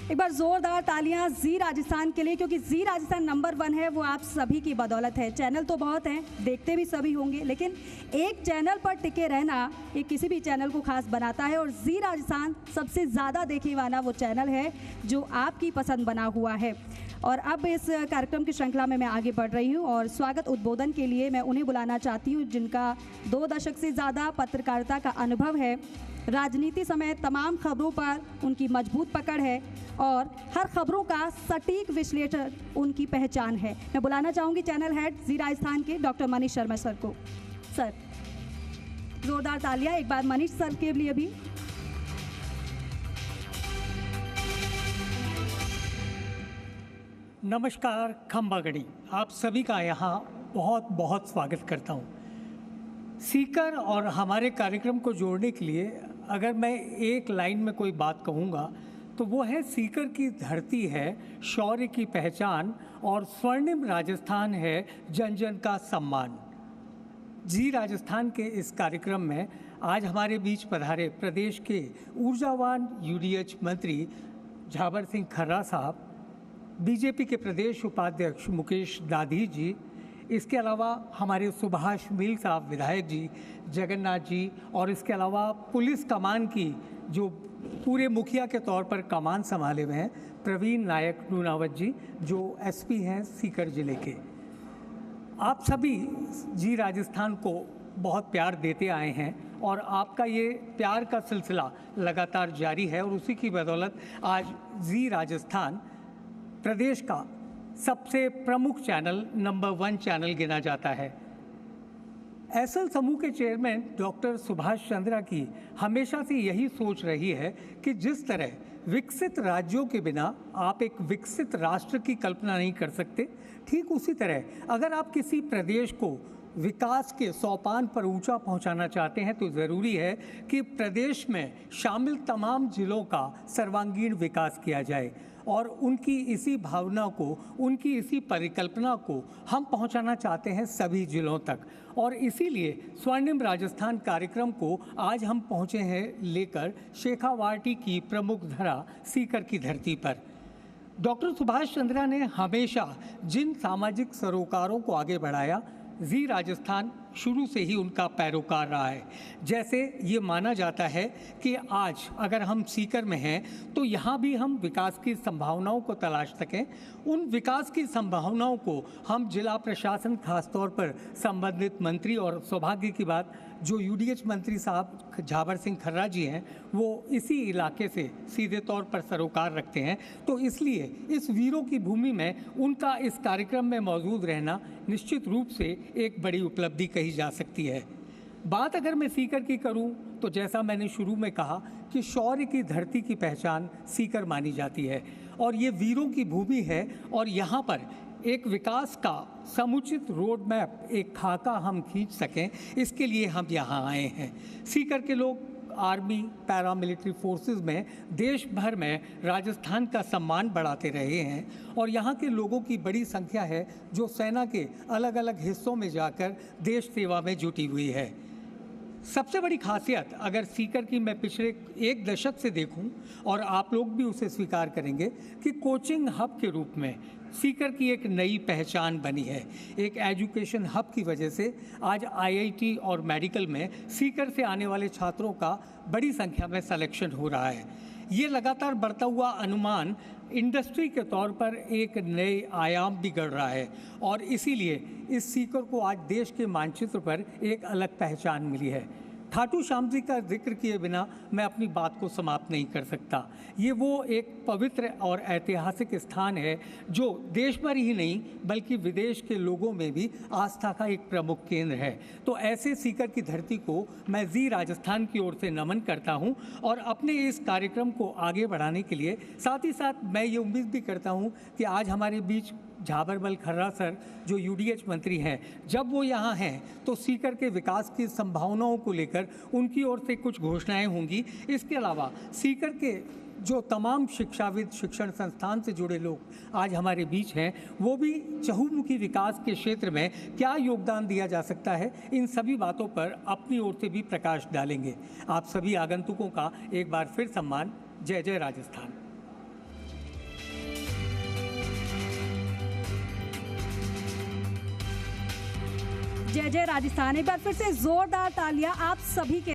एक बार जोरदार तालियां जी राजस्थान के लिए, क्योंकि जी राजस्थान नंबर 1 है, वो आप सभी की बदौलत है। चैनल तो बहुत हैं, देखते भी सभी होंगे, लेकिन एक चैनल पर टिके रहना ये किसी भी चैनल को खास बनाता है। और जी राजस्थान सबसे ज़्यादा देखने वाला वो चैनल है जो आपकी पसंद बना हुआ है। और अब इस कार्यक्रम की श्रृंखला में मैं आगे बढ़ रही हूँ और स्वागत उद्बोधन के लिए मैं उन्हें बुलाना चाहती हूँ जिनका 2 दशक से ज़्यादा पत्रकारिता का अनुभव है। राजनीति समेत तमाम खबरों पर उनकी मजबूत पकड़ है और हर खबरों का सटीक विश्लेषण उनकी पहचान है। मैं बुलाना चाहूँगी चैनल हेड जी राजस्थान के डॉक्टर मनीष शर्मा सर को। सर, जोरदार तालियां एक बार मनीष सर के लिए भी। नमस्कार खंबागड़ी, आप सभी का यहाँ बहुत बहुत स्वागत करता हूँ। सीकर और हमारे कार्यक्रम को जोड़ने के लिए अगर मैं एक लाइन में कोई बात कहूँगा तो वो है, सीकर की धरती है शौर्य की पहचान और स्वर्णिम राजस्थान है जन जन का सम्मान। जी राजस्थान के इस कार्यक्रम में आज हमारे बीच पधारे प्रदेश के ऊर्जावान यूडीएच मंत्री झाबर सिंह खर्रा साहब, बीजेपी के प्रदेश उपाध्यक्ष मुकेश दाधी जी, इसके अलावा हमारे सुभाष मील साहब विधायक जी, जगन्नाथ जी, और इसके अलावा पुलिस कमान की जो पूरे मुखिया के तौर पर कमान संभाले हुए हैं प्रवीण नायक नूनावत जी, जो एसपी हैं सीकर जिले के। आप सभी जी राजस्थान को बहुत प्यार देते आए हैं और आपका ये प्यार का सिलसिला लगातार जारी है और उसी की बदौलत आज जी राजस्थान प्रदेश का सबसे प्रमुख चैनल, नंबर 1 चैनल गिना जाता है। एसएल समूह के चेयरमैन डॉक्टर सुभाष चंद्रा की हमेशा से यही सोच रही है कि जिस तरह विकसित राज्यों के बिना आप एक विकसित राष्ट्र की कल्पना नहीं कर सकते, ठीक उसी तरह अगर आप किसी प्रदेश को विकास के सोपान पर ऊंचा पहुंचाना चाहते हैं तो ज़रूरी है कि प्रदेश में शामिल तमाम जिलों का सर्वांगीण विकास किया जाए। और उनकी इसी भावना को, उनकी इसी परिकल्पना को हम पहुंचाना चाहते हैं सभी जिलों तक। और इसीलिए स्वर्णिम राजस्थान कार्यक्रम को आज हम पहुंचे हैं लेकर शेखावाटी की प्रमुख धरा सीकर की धरती पर। डॉक्टर सुभाष चंद्रा ने हमेशा जिन सामाजिक सरोकारों को आगे बढ़ाया, जी राजस्थान शुरू से ही उनका पैरोकार रहा है। जैसे ये माना जाता है कि आज अगर हम सीकर में हैं तो यहाँ भी हम विकास की संभावनाओं को तलाश सकें। उन विकास की संभावनाओं को हम जिला प्रशासन, खासतौर पर संबंधित मंत्री, और सौभाग्य की बात जो यूडीएच मंत्री साहब झाबर सिंह खर्रा जी हैं वो इसी इलाके से सीधे तौर पर सरोकार रखते हैं, तो इसलिए इस वीरों की भूमि में उनका इस कार्यक्रम में मौजूद रहना निश्चित रूप से एक बड़ी उपलब्धि कही जा सकती है। बात अगर मैं सीकर की करूं तो जैसा मैंने शुरू में कहा कि शौर्य की धरती की पहचान सीकर मानी जाती है और ये वीरों की भूमि है और यहाँ पर एक विकास का समुचित रोड मैप, एक खाका हम खींच सकें, इसके लिए हम यहाँ आए हैं। सीकर के लोग आर्मी, पैरामिलिट्री फोर्सेस में देश भर में राजस्थान का सम्मान बढ़ाते रहे हैं और यहाँ के लोगों की बड़ी संख्या है जो सेना के अलग अलग हिस्सों में जाकर देश सेवा में जुटी हुई है। सबसे बड़ी खासियत अगर सीकर की मैं पिछले 1 दशक से देखूं, और आप लोग भी उसे स्वीकार करेंगे कि कोचिंग हब के रूप में सीकर की एक नई पहचान बनी है। एक एजुकेशन हब की वजह से आज आईआईटी और मेडिकल में सीकर से आने वाले छात्रों का बड़ी संख्या में सिलेक्शन हो रहा है। ये लगातार बढ़ता हुआ अनुमान इंडस्ट्री के तौर पर एक नए आयाम भी गढ़ रहा है और इसीलिए इस सीकर को आज देश के मानचित्र पर एक अलग पहचान मिली है। खाटू श्याम जी का जिक्र किए बिना मैं अपनी बात को समाप्त नहीं कर सकता। ये वो एक पवित्र और ऐतिहासिक स्थान है जो देश भर ही नहीं बल्कि विदेश के लोगों में भी आस्था का एक प्रमुख केंद्र है। तो ऐसे सीकर की धरती को मैं जी राजस्थान की ओर से नमन करता हूं और अपने इस कार्यक्रम को आगे बढ़ाने के लिए साथ ही साथ मैं ये उम्मीद भी करता हूं कि आज हमारे बीच झाबरमल खर्रा सर जो यूडीएच मंत्री हैं, जब वो यहाँ हैं तो सीकर के विकास की संभावनाओं को लेकर उनकी ओर से कुछ घोषणाएं होंगी। इसके अलावा सीकर के जो तमाम शिक्षाविद, शिक्षण संस्थान से जुड़े लोग आज हमारे बीच हैं, वो भी चहुमुखी विकास के क्षेत्र में क्या योगदान दिया जा सकता है, इन सभी बातों पर अपनी ओर से भी प्रकाश डालेंगे। आप सभी आगंतुकों का एक बार फिर सम्मान। जय जय राजस्थान। जय जय राजस्थान। एक बार फिर से जोरदार तालियां आप सभी के